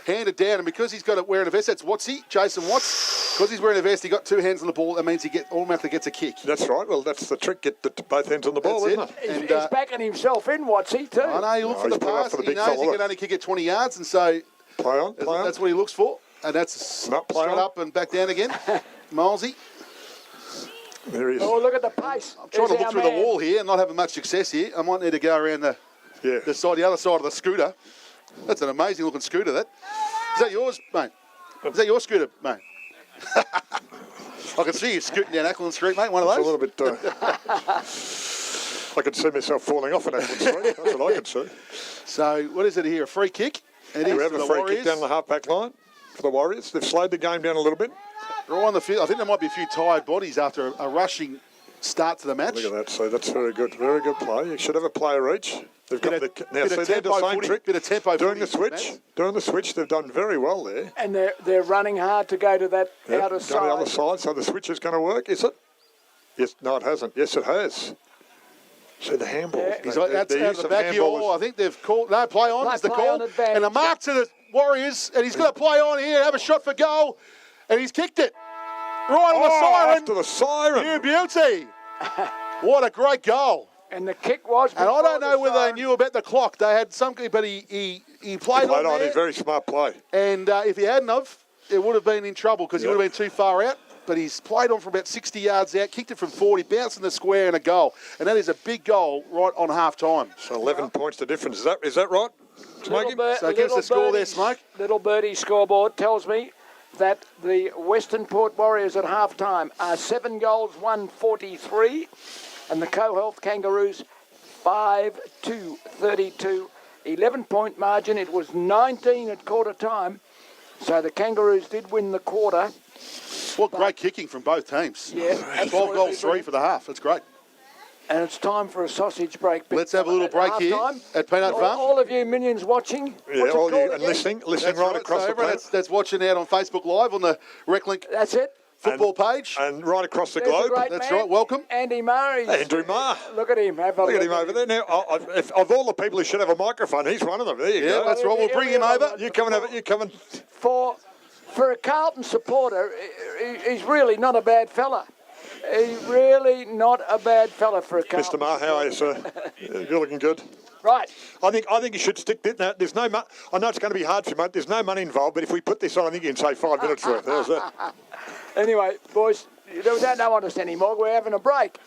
Handed down, and because he's got it wearing a vest, that's Watsy, Jason Watts. Because he's wearing a vest, he got 2 hands on the ball. That means he automatically gets a kick. That's right. Well, that's the trick. Get both hands on the ball, isn't it? He's backing himself in, Watsy, too. I know, he looked for the pass. He knows he can only kick it 20 yards, and so play on. That's what he looks for. And that's straight up and back down again. Milesy. There he is. Oh, look at the pace. I'm trying to look through the wall here and not having much success here. I might need to go around the other side of the scooter. That's an amazing looking scooter, that. Is that yours, mate? Is that your scooter, mate? I can see you scooting down Ackland Street, mate, one of those. It's a little bit... I could see myself falling off at Ackland Street. That's what I could see. So, what is it here? A free kick? We have a free kick down the half-back line for the Warriors. They've slowed the game down a little bit. They're all on the field. I think there might be a few tired bodies after a rushing start to the match. Look at that. So that's very good. Very good play. You should have a player each. They've got now, so they're the same trick. Bit of tempo doing the switch. Doing the switch. They've done very well there. And they're running hard to go to that outer side. Go to the other side. So the switch is going to work, is it? Yes. No, it hasn't. Yes, it has. So the handball. Yeah. He's like, that's out of the back here. I think they've called. No, play on is the call. And a mark to the Warriors. And he's going to play on here, have a shot for goal. And he's kicked it. Right on the siren. To the siren. New beauty. What a great goal. And the kick was. And I don't know whether they knew about the clock. They had something, but he played on there. He's very smart play. And if he hadn't have, it would have been in trouble because he would have been too far out. But he's played on for about 60 yards out, kicked it from 40, bounced in the square and a goal. And that is a big goal right on half time. So 11 points the difference. Is that right? So give us the score there, Smoke. Little birdie scoreboard tells me that the Westernport Warriors at half-time are 7 goals, 143, and the CoHealth Kangaroos 5-2, 32. 11-point margin. It was 19 at quarter time, so the Kangaroos did win the quarter. What great kicking from both teams. Yeah, 12 goals, 3 for the half. That's great. And it's time for a sausage break. Let's have a little break here at Peanut Farm. All of you minions watching. Yeah, all you and listening right across the everyone that's watching out on Facebook Live on the Reclink That's it. football page. And right across the globe. That's right, welcome. Andy Murray. Andrew Marr. Look at him. Look at him over there. Now, of all the people who should have a microphone, he's one of them. There you go. That's right. We'll bring him over. You come and have it. You come and... For a Carlton supporter, he's really not a bad fella. He's really not a bad fella for a Carlton. Mr. Marr, how are you, sir? You're looking good. Right. I think you should stick this. Now, there's no. I know it's going to be hard for you, mate. There's no money involved, but if we put this on, I think you can say 5 minutes worth. How's that? Anyway, boys, you don't want us anymore. We're having a break.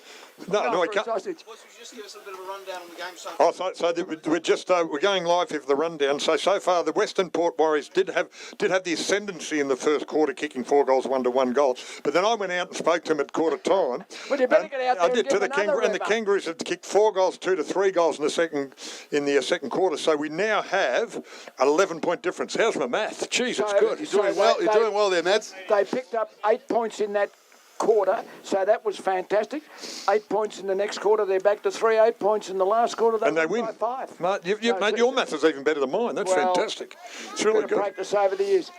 No, I can't. Sausage. Boys, would you just give us a bit of a rundown on the game so far? We're going live here for the rundown. So far, the Westernport Warriors did have the ascendancy in the first quarter, kicking 4 goals, 1-1 goal. But then I went out and spoke to them at quarter time. Well, you better get out there. I did to the Kangaroos, and the Kangaroos have kicked 4 goals, 2 to 3 goals in the second quarter. So we now have an 11-point difference. How's my math? Jeez, it's good. You're doing well there, Mads. They picked up 8 points in that quarter, so that was fantastic. 8 points in the next quarter, they're back to 3. 8 points in the last quarter, they win by 5. Mate, your math is even better than mine. That's fantastic. It's really good. Practice over the years.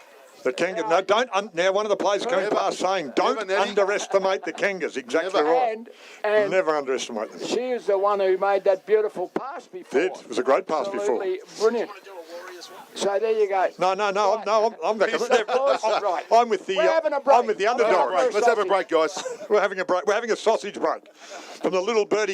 The Kangas. No, now one of the players coming past saying, don't underestimate the Kangas. Exactly right. And never underestimate them. She is the one who made that beautiful pass before. It was a great pass before. Brilliant. want to do a Warriors one? So there you go. No, I'm back. Right. I'm with the. We're having a break. I'm with the We're having a underdog. break. Let's have a break, guys. We're having a break. We're having a sausage break from the little birdie.